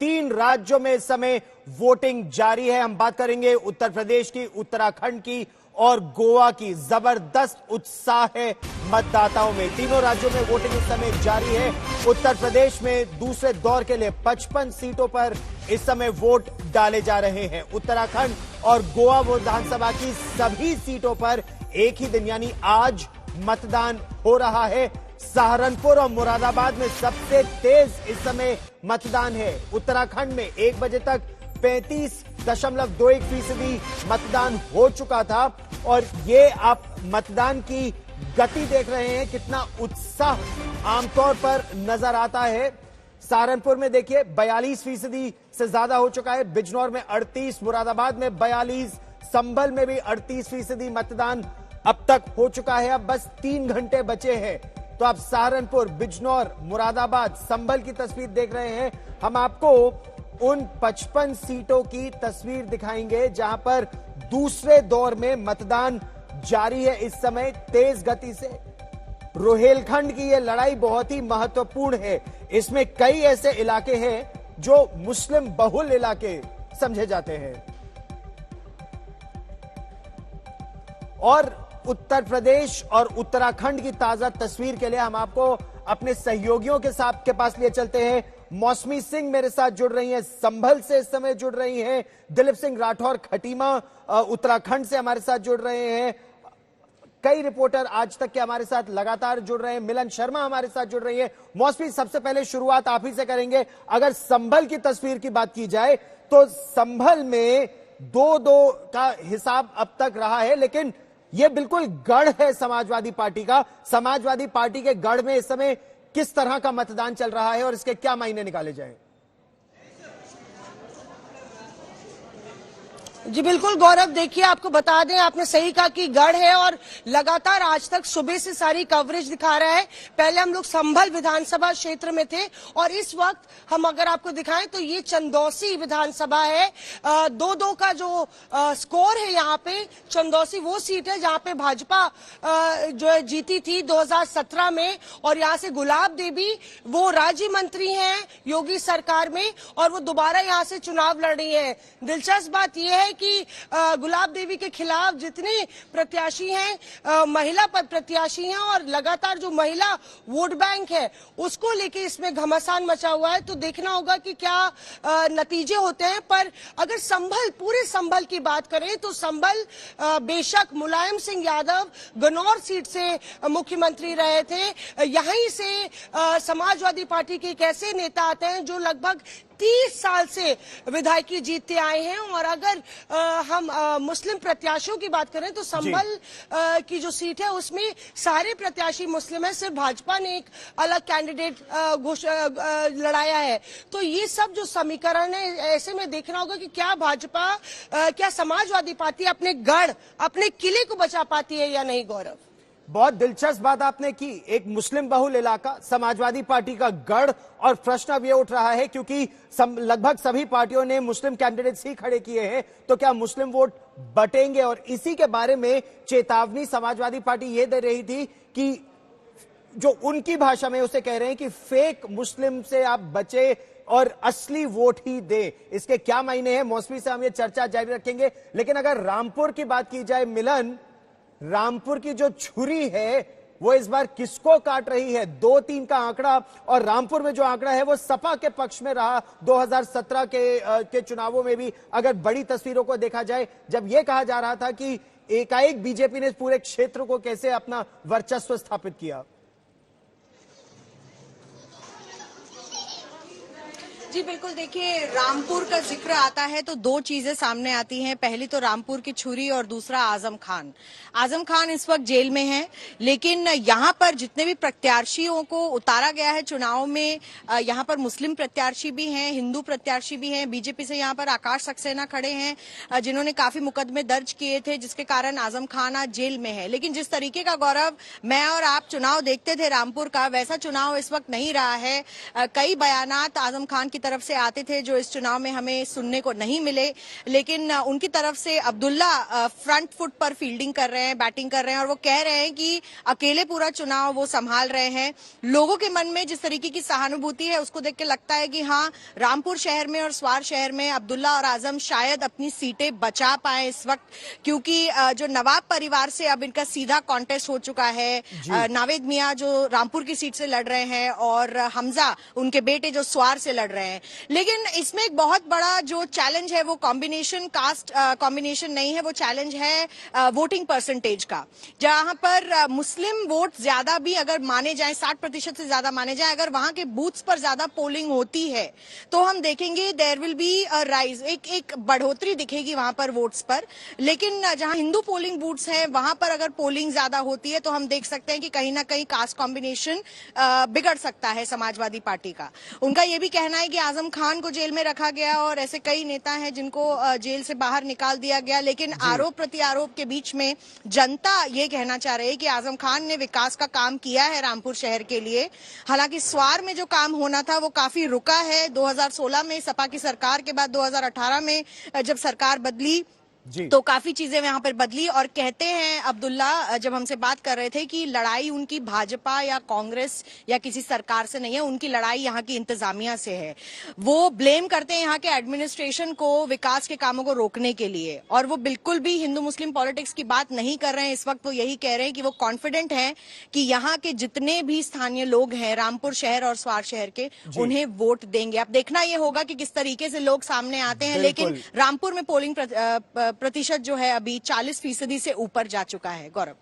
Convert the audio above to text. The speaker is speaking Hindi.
3 राज्यों में इस समय वोटिंग जारी है। हम बात करेंगे उत्तर प्रदेश की, उत्तराखंड की और गोवा की। जबरदस्त उत्साह है मतदाताओं में। तीनों राज्यों में वोटिंग इस समय जारी है। उत्तर प्रदेश में दूसरे दौर के लिए 55 सीटों पर इस समय वोट डाले जा रहे हैं। उत्तराखंड और गोवा विधानसभा की सभी सीटों पर एक ही दिन यानी आज मतदान हो रहा है। सहारनपुर और मुरादाबाद में सबसे तेज इस समय मतदान है। उत्तराखंड में 1 बजे तक 35.21% मतदान हो चुका था और ये आप मतदान की गति देख रहे हैं, कितना उत्साह आमतौर पर नजर आता है। सहारनपुर में देखिए 42% से ज्यादा हो चुका है, बिजनौर में 38, मुरादाबाद में 42, संभल में भी 38% मतदान अब तक हो चुका है। अब बस 3 घंटे बचे हैं। तो आप सहारनपुर, बिजनौर, मुरादाबाद, संभल की तस्वीर देख रहे हैं। हम आपको उन 55 सीटों की तस्वीर दिखाएंगे जहां पर दूसरे दौर में मतदान जारी है इस समय तेज गति से। रोहेलखंड की यह लड़ाई बहुत ही महत्वपूर्ण है। इसमें कई ऐसे इलाके हैं जो मुस्लिम बहुल इलाके समझे जाते हैं और उत्तर प्रदेश और उत्तराखंड की ताजा तस्वीर के लिए हम आपको अपने सहयोगियों के साथ के पास लिए चलते हैं। मौसमी सिंह मेरे साथ जुड़ रही हैं, संभल से इस समय जुड़ रही हैं। दिलीप सिंह राठौर खटीमा उत्तराखंड से हमारे साथ जुड़ रहे हैं। कई रिपोर्टर आज तक के हमारे साथ लगातार जुड़ रहे हैं। मिलन शर्मा हमारे साथ जुड़ रही है। मौसमी, सबसे पहले शुरुआत आप ही से करेंगे। अगर संभल की तस्वीर की बात की जाए तो संभल में 2-2 का हिसाब अब तक रहा है, लेकिन यह बिल्कुल गढ़ है समाजवादी पार्टी का। समाजवादी पार्टी के गढ़ में इस समय किस तरह का मतदान चल रहा है और इसके क्या मायने निकाले जाएं? जी बिल्कुल गौरव, देखिए आपको बता दें, आपने सही कहा कि गढ़ है और लगातार आज तक सुबह से सारी कवरेज दिखा रहा है। पहले हम लोग संभल विधानसभा क्षेत्र में थे और इस वक्त हम अगर आपको दिखाएं तो ये चंदौसी विधानसभा है। 2-2 का जो स्कोर है यहाँ पे। चंदौसी वो सीट है जहाँ पे भाजपा जो है जीती थी 2017 में और यहाँ से गुलाब देवी वो राज्य मंत्री हैं योगी सरकार में और वो दोबारा यहाँ से चुनाव लड़ रही है। दिलचस्प बात यह है कि गुलाब देवी के खिलाफ जितने प्रत्याशी हैं महिला प्रत्याशी हैं और लगातार जो महिला वोट बैंक है उसको लेके इसमें घमासान मचा हुआ है। तो देखना होगा कि क्या नतीजे होते हैं। पर अगर संभल, पूरे संभल की बात करें तो संभल बेशक मुलायम सिंह यादव गन्नौर सीट से मुख्यमंत्री रहे थे। यहीं से समाजवादी पार्टी के एक ऐसे नेता आते हैं जो लगभग 30 साल से विधायकी जीतते आए हैं और अगर हम मुस्लिम प्रत्याशियों की बात करें तो संभल की जो सीट है उसमें सारे प्रत्याशी मुस्लिम है, सिर्फ भाजपा ने एक अलग कैंडिडेट लड़ाया है। तो ये सब जो समीकरण है, ऐसे में देखना होगा कि क्या भाजपा, क्या समाजवादी पार्टी अपने गढ़, अपने किले को बचा पाती है या नहीं। गौरव, बहुत दिलचस्प बात आपने की। एक मुस्लिम बहुल इलाका, समाजवादी पार्टी का गढ़, और प्रश्न अब यह उठ रहा है क्योंकि लगभग सभी पार्टियों ने मुस्लिम कैंडिडेट्स ही खड़े किए हैं, तो क्या मुस्लिम वोट बटेंगे? और इसी के बारे में चेतावनी समाजवादी पार्टी यह दे रही थी कि जो उनकी भाषा में उसे कह रहे हैं कि फेक मुस्लिम से आप बचे और असली वोट ही दे। इसके क्या मायने हैं? मौसमी से हम ये चर्चा जारी रखेंगे। लेकिन अगर रामपुर की बात की जाए, मिलन, रामपुर की जो छुरी है वो इस बार किसको काट रही है? 2-3 का आंकड़ा, और रामपुर में जो आंकड़ा है वो सपा के पक्ष में रहा 2017 के चुनावों में भी। अगर बड़ी तस्वीरों को देखा जाए, जब यह कहा जा रहा था कि एकाएक बीजेपी ने पूरे क्षेत्र को कैसे अपना वर्चस्व स्थापित किया। जी बिल्कुल, देखिए रामपुर का जिक्र आता है तो 2 चीजें सामने आती हैं। पहली तो रामपुर की छुरी और दूसरा आजम खान। आजम खान इस वक्त जेल में हैं, लेकिन यहाँ पर जितने भी प्रत्याशियों को उतारा गया है चुनाव में, यहाँ पर मुस्लिम प्रत्याशी भी हैं, हिंदू प्रत्याशी भी हैं। बीजेपी से यहाँ पर आकाश सक्सेना खड़े हैं जिन्होंने काफी मुकदमे दर्ज किए थे, जिसके कारण आजम खान आज जेल में है। लेकिन जिस तरीके का, गौरव, मैं और आप चुनाव देखते थे रामपुर का, वैसा चुनाव इस वक्त नहीं रहा है। कई बयानात आजम खान की की तरफ से आते थे जो इस चुनाव में हमें सुनने को नहीं मिले, लेकिन उनकी तरफ से अब्दुल्ला फ्रंट फुट पर फील्डिंग कर रहे हैं, बैटिंग कर रहे हैं और वो कह रहे हैं कि अकेले पूरा चुनाव वो संभाल रहे हैं। लोगों के मन में जिस तरीके की सहानुभूति है उसको देख के लगता है कि हाँ, रामपुर शहर में और स्वार शहर में अब्दुल्ला और आजम शायद अपनी सीटें बचा पाए इस वक्त, क्योंकि जो नवाब परिवार से अब इनका सीधा कॉन्टेस्ट हो चुका है। नावेद मियां जो रामपुर की सीट से लड़ रहे हैं और हमजा उनके बेटे जो स्वार से लड़ रहे हैं। लेकिन इसमें एक बहुत बड़ा जो चैलेंज है वो कॉम्बिनेशन कास्ट कॉम्बिनेशन नहीं है, वो चैलेंज है वोटिंग परसेंटेज का, जहां पर मुस्लिम वोट ज्यादा भी अगर माने जाए, 60% से ज्यादा माने जाए, अगर वहां के बूथ्स पर ज्यादा पोलिंग होती है तो हम देखेंगे there will be a rise, एक बढ़ोतरी दिखेगी वहां पर वोट्स पर। लेकिन जहां हिंदू पोलिंग बूथ्स हैं वहां पर अगर पोलिंग ज्यादा होती है तो हम देख सकते हैं कि कहीं ना कहीं कास्ट कॉम्बिनेशन बिगड़ सकता है समाजवादी पार्टी का। उनका यह भी कहना है कि आजम खान को जेल में रखा गया और ऐसे कई नेता हैं जिनको जेल से बाहर निकाल दिया गया, लेकिन आरोप प्रत्यारोप के बीच में जनता ये कहना चाह रही है कि आजम खान ने विकास का काम किया है रामपुर शहर के लिए। हालांकि स्वार में जो काम होना था वो काफी रुका है। 2016 में सपा की सरकार के बाद 2018 में जब सरकार बदली तो काफी चीजें वहां पर बदली। और कहते हैं अब्दुल्ला जब हमसे बात कर रहे थे कि लड़ाई उनकी भाजपा या कांग्रेस या किसी सरकार से नहीं है, उनकी लड़ाई यहाँ की इंतजामिया से है। वो ब्लेम करते हैं यहाँ के एडमिनिस्ट्रेशन को विकास के कामों को रोकने के लिए, और वो बिल्कुल भी हिंदू मुस्लिम पॉलिटिक्स की बात नहीं कर रहे हैं इस वक्त। वो यही कह रहे हैं कि वो कॉन्फिडेंट हैं कि यहाँ के जितने भी स्थानीय लोग हैं रामपुर शहर और स्वार शहर के, उन्हें वोट देंगे। अब देखना ये होगा कि किस तरीके से लोग सामने आते हैं। लेकिन रामपुर में पोलिंग प्रतिशत जो है अभी 40% से ऊपर जा चुका है। गौरव।